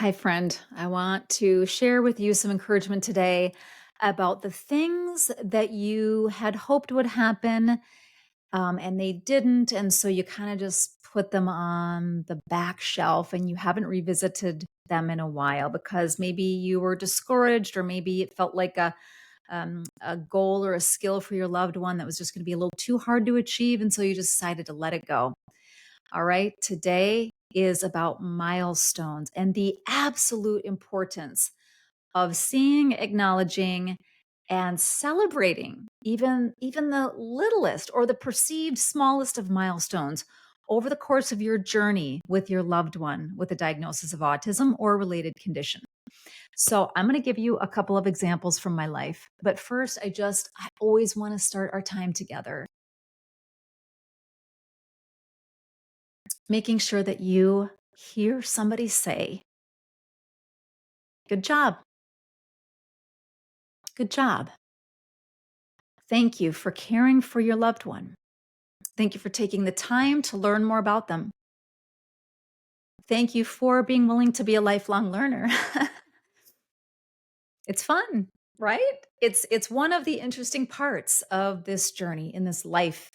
Hi, friend. I want to share with you some encouragement today about the things that you had hoped would happen and they didn't. And so you kind of just put them on the back shelf and you haven't revisited them in a while because maybe you were discouraged or maybe it felt like a goal or a skill for your loved one that was just going to be a little too hard to achieve. And so you just decided to let it go. All right. Today is about milestones and the absolute importance of seeing, acknowledging, and celebrating even the littlest or the perceived smallest of milestones over the course of your journey with your loved one with a diagnosis of autism or related condition. So, I'm going to give you a couple of examples from my life. But first, I always want to start our time together making sure that you hear somebody say, "Good job. Good job. Thank you for caring for your loved one. Thank you for taking the time to learn more about them. Thank you for being willing to be a lifelong learner." It's fun, right? It's one of the interesting parts of this journey in this life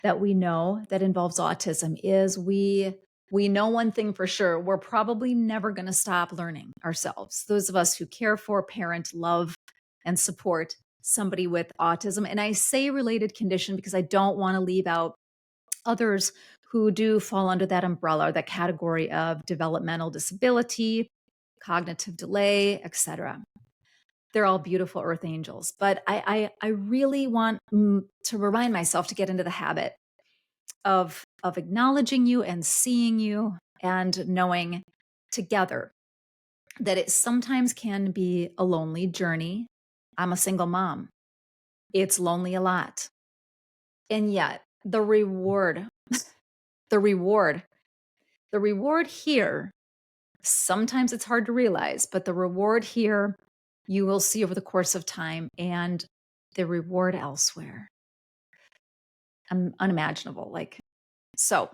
that we know that involves autism is we know one thing for sure, we're probably never going to stop learning ourselves. Those of us who care for, parent, love and support somebody with autism. And I say related condition because I don't want to leave out others who do fall under that umbrella, that category of developmental disability, cognitive delay, etc. They're all beautiful earth angels. But I really want to remind myself to get into the habit of acknowledging you and seeing you and knowing together that it sometimes can be a lonely journey. I'm a single mom. It's lonely a lot. And yet the reward, the reward here, sometimes it's hard to realize, but the reward here you will see over the course of time and the reward elsewhere unimaginable. Like, so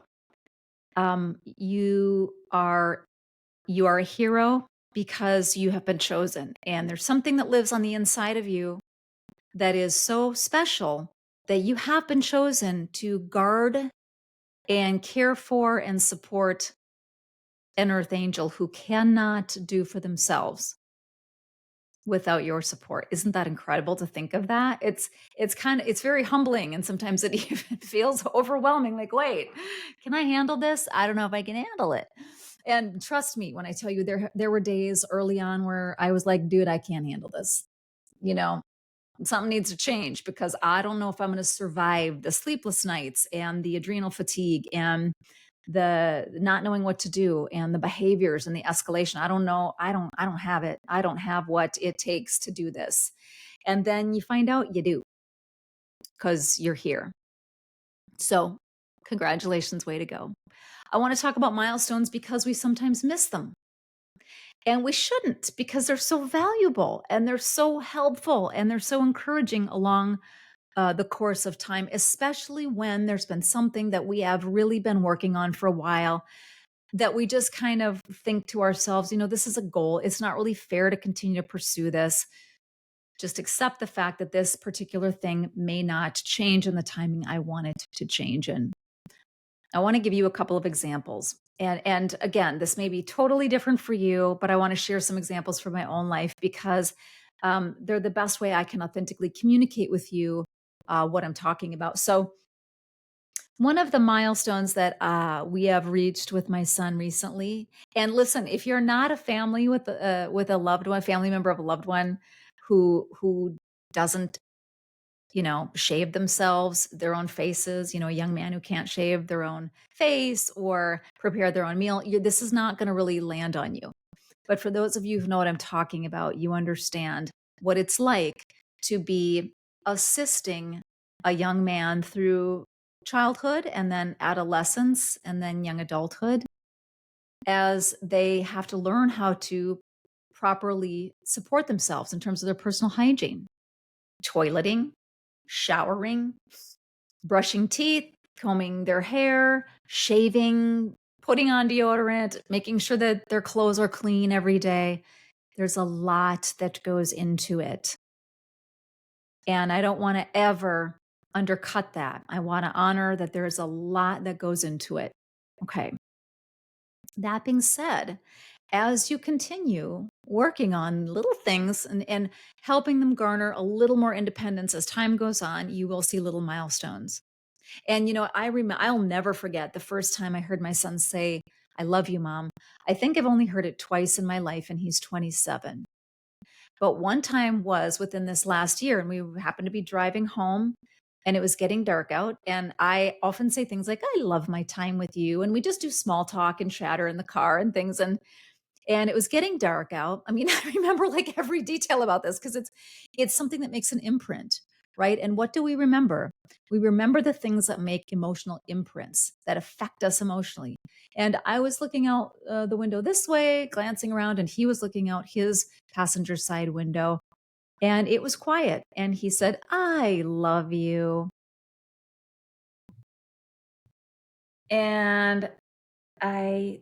you are a hero because you have been chosen. And there's something that lives on the inside of you that is so special that you have been chosen to guard and care for and support an earth angel who cannot do for themselves without your support. Isn't that incredible to think of that? It's very humbling and sometimes it even feels overwhelming like, wait, can I handle this? I don't know if I can handle it. And trust me when I tell you there were days early on where I was like, dude, I can't handle this. You know, something needs to change because I don't know if I'm going to survive the sleepless nights and the adrenal fatigue and the not knowing what to do and the behaviors and the escalation. I don't know. I don't have it. I don't have what it takes to do this. And then you find out you do because you're here. So, congratulations, way to go. I want to talk about milestones because we sometimes miss them. And we shouldn't because they're so valuable and they're so helpful and they're so encouraging along the course of time, especially when there's been something that we have really been working on for a while that we just kind of think to ourselves, this is a goal. It's not really fair to continue to pursue this. Just accept the fact that this particular thing may not change in the timing I want it to change in. I want to give you a couple of examples. And again, this may be totally different for you, but I want to share some examples from my own life because they're the best way I can authentically communicate with you what I'm talking about. So, one of the milestones that we have reached with my son recently, and listen, if you're not a family with a loved one, family member of a loved one who doesn't shave themselves, their own faces, a young man who can't shave their own face or prepare their own meal, this is not going to really land on you. But for those of you who know what I'm talking about, you understand what it's like to be assisting a young man through childhood and then adolescence and then young adulthood as they have to learn how to properly support themselves in terms of their personal hygiene, toileting, showering, brushing teeth, combing their hair, shaving, putting on deodorant, making sure that their clothes are clean every day. There's a lot that goes into it. And I don't want to ever undercut that. I want to honor that there's a lot that goes into it. Okay. That being said, as you continue working on little things and helping them garner a little more independence as time goes on, you will see little milestones. And I'll never forget the first time I heard my son say, "I love you, mom." I think I've only heard it twice in my life, and he's 27. But one time was within this last year, and we happened to be driving home, and it was getting dark out. And I often say things like, "I love my time with you." And we just do small talk and chatter in the car and things. And it was getting dark out. I mean, I remember like every detail about this because it's something that makes an imprint, right? And what do we remember? We remember the things that make emotional imprints that affect us emotionally. And I was looking out the window this way, glancing around, and he was looking out his passenger side window, and it was quiet. And he said, "I love you." And I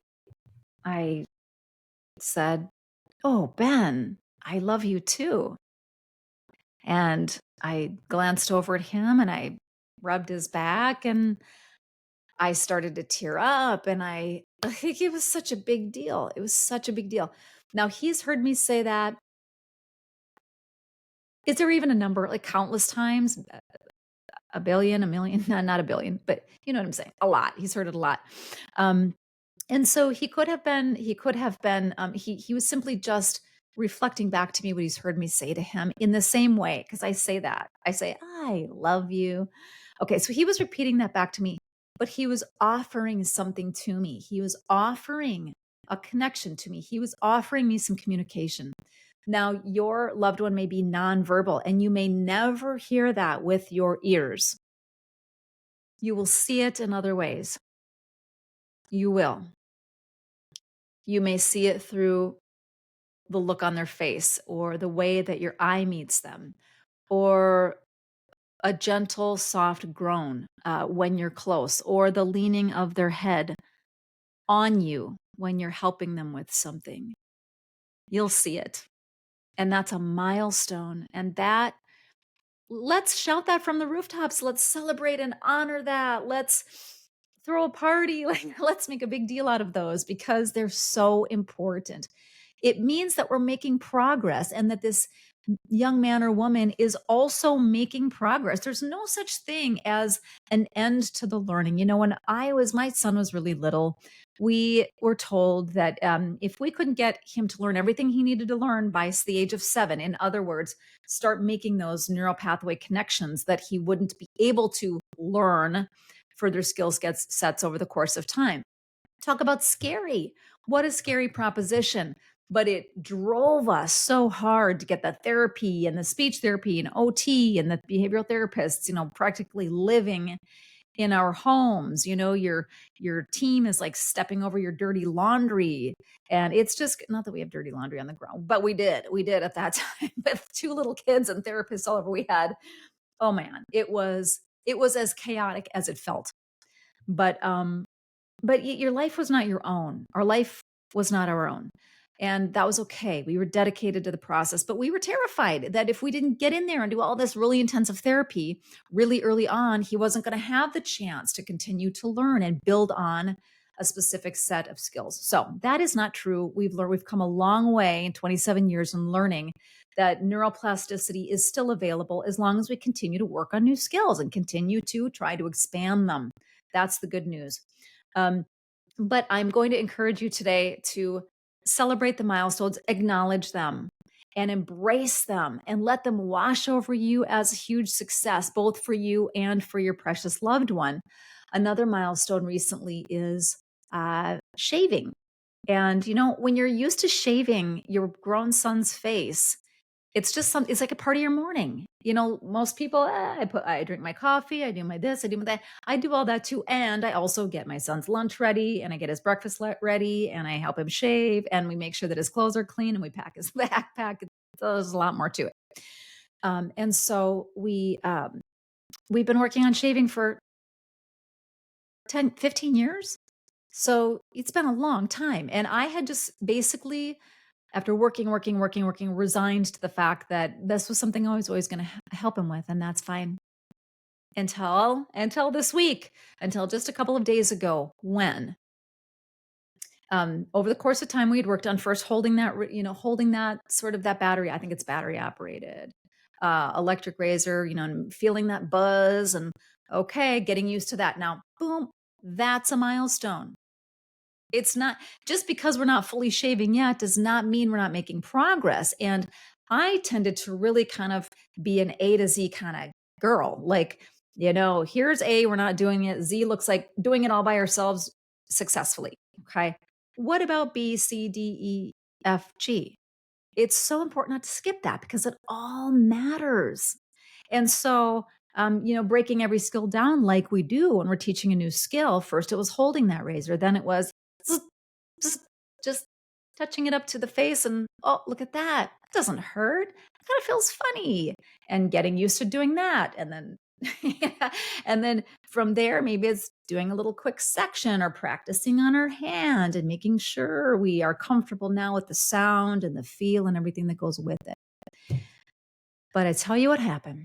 I said, "Oh, Ben, I love you too." And I glanced over at him and I rubbed his back and I started to tear up and I think it was such a big deal. It was such a big deal. Now he's heard me say that. Is there even a number like countless times? A billion, a million, not a billion, but you know what I'm saying? A lot. He's heard it a lot. Um, And so he was simply just reflecting back to me what he's heard me say to him in the same way, because I say that. I say, "I love you." Okay, so he was repeating that back to me, but he was offering something to me. He was offering a connection to me. He was offering me some communication. Now, your loved one may be nonverbal, and you may never hear that with your ears. You will see it in other ways. You will. You may see it through the look on their face or the way that your eye meets them or a gentle, soft groan when you're close or the leaning of their head on you when you're helping them with something. You'll see it. And that's a milestone. And that, let's shout that from the rooftops. Let's celebrate and honor that. Let's throw a party. Like, let's make a big deal out of those because they're so important. It means that we're making progress and that this young man or woman is also making progress. There's no such thing as an end to the learning. When my son was really little, we were told that if we couldn't get him to learn everything he needed to learn by the age of 7, in other words, start making those neural pathway connections, that he wouldn't be able to learn further sets over the course of time. Talk about scary. What a scary proposition. But it drove us so hard to get the therapy and the speech therapy and OT and the behavioral therapists, practically living in our homes. Your team is like stepping over your dirty laundry. And it's just not that we have dirty laundry on the ground, but we did. We did at that time with 2 little kids and therapists all over we had. Oh man, it was as chaotic as it felt. But your life was not your own. Our life was not our own. And that was okay. We were dedicated to the process, but we were terrified that if we didn't get in there and do all this really intensive therapy really early on, he wasn't going to have the chance to continue to learn and build on a specific set of skills. So that is not true. We've come a long way in 27 years in learning that neuroplasticity is still available as long as we continue to work on new skills and continue to try to expand them. That's the good news. Um, but I'm going to encourage you today to celebrate the milestones, acknowledge them, and embrace them and let them wash over you as a huge success, both for you and for your precious loved one. Another milestone recently is shaving. And, when you're used to shaving your grown son's face, it's like a part of your morning. Most people, I drink my coffee, I do my this, I do my that. I do all that too. And I also get my son's lunch ready and I get his breakfast ready and I help him shave and we make sure that his clothes are clean and we pack his backpack. So there's a lot more to it. And so we've been working on shaving for 10, 15 years. So it's been a long time. And I had just basically, after working, resigned to the fact that this was something I was always going to help him with. And that's fine until this week, until just a couple of days ago, when over the course of time we had worked on first holding that, holding that sort of that battery. I think it's battery operated electric razor, and feeling that buzz and okay, getting used to that. Now, boom, that's a milestone. It's not just because we're not fully shaving yet does not mean we're not making progress. And I tended to really kind of be an A to Z kind of girl. Like, here's A, we're not doing it. Z looks like doing it all by ourselves successfully. Okay. What about B, C, D, E, F, G? It's so important not to skip that because it all matters. And so, breaking every skill down like we do when we're teaching a new skill. First, it was holding that razor. Then it was zzz, zzz, just touching it up to the face. And oh, look at that. It doesn't hurt. It kind of feels funny. And getting used to doing that. And then, yeah. And then from there, maybe it's doing a little quick section or practicing on our hand and making sure we are comfortable now with the sound and the feel and everything that goes with it. But I tell you what happened.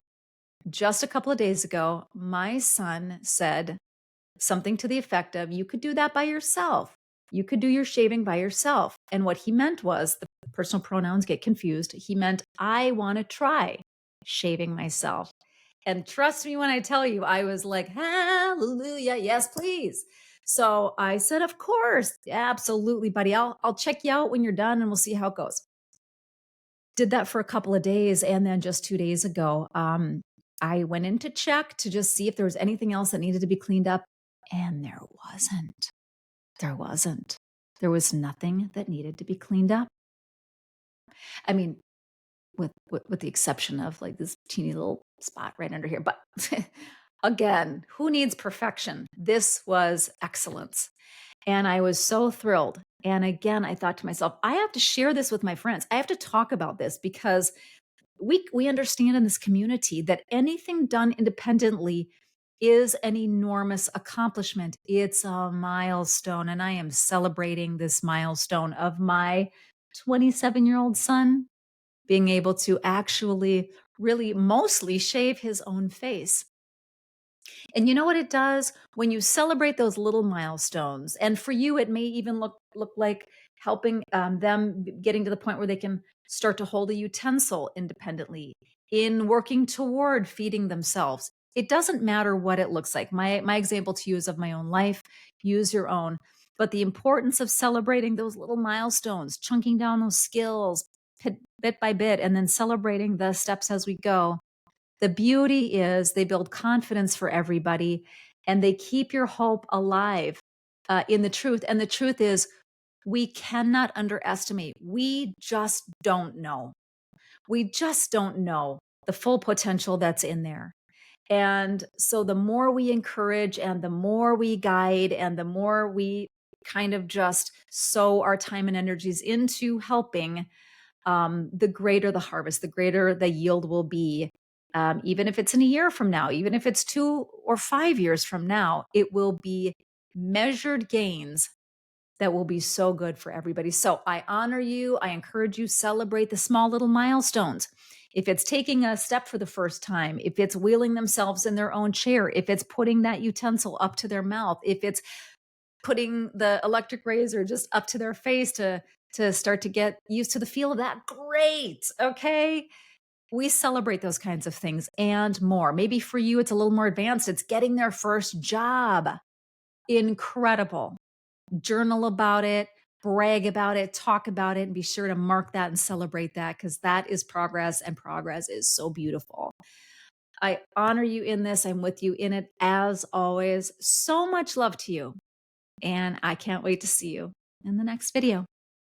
Just a couple of days ago, my son said something to the effect of, you could do that by yourself. You could do your shaving by yourself. And what he meant was the personal pronouns get confused. He meant, I want to try shaving myself. And trust me when I tell you, I was like, hallelujah, yes, please. So I said, of course, absolutely, buddy. I'll check you out when you're done and we'll see how it goes. Did that for a couple of days. And then just 2 days ago, I went in to check to just see if there was anything else that needed to be cleaned up. And there wasn't. There wasn't. There was nothing that needed to be cleaned up. I mean, with the exception of like this teeny little spot right under here. But again, who needs perfection? This was excellence. And I was so thrilled. And again, I thought to myself, I have to share this with my friends. I have to talk about this because we understand in this community that anything done independently is an enormous accomplishment. It's a milestone, and I am celebrating this milestone of my 27-year-old son being able to actually really mostly shave his own face. And you know what it does when you celebrate those little milestones? And for you, it may even look like helping them getting to the point where they can start to hold a utensil independently, in working toward feeding themselves. It doesn't matter what it looks like. My example to you is of my own life. Use your own. But the importance of celebrating those little milestones, chunking down those skills bit by bit, and then celebrating the steps as we go. The beauty is they build confidence for everybody and they keep your hope alive in the truth. And the truth is, we cannot underestimate. We just don't know. We just don't know the full potential that's in there. And so the more we encourage and the more we guide and the more we kind of just sow our time and energies into helping, the greater the harvest, the greater the yield will be. Even if it's in a year from now, even if it's 2 or 5 years from now, it will be measured gains that will be so good for everybody. So I honor you. I encourage you, celebrate the small little milestones. If it's taking a step for the first time, if it's wheeling themselves in their own chair, if it's putting that utensil up to their mouth, if it's putting the electric razor just up to their face to start to get used to the feel of that, great. Okay. We celebrate those kinds of things and more. Maybe for you, it's a little more advanced. It's getting their first job. Incredible. Journal about it, brag about it, talk about it, and be sure to mark that and celebrate that because that is progress and progress is so beautiful. I honor you in this. I'm with you in it as always. So much love to you. And I can't wait to see you in the next video.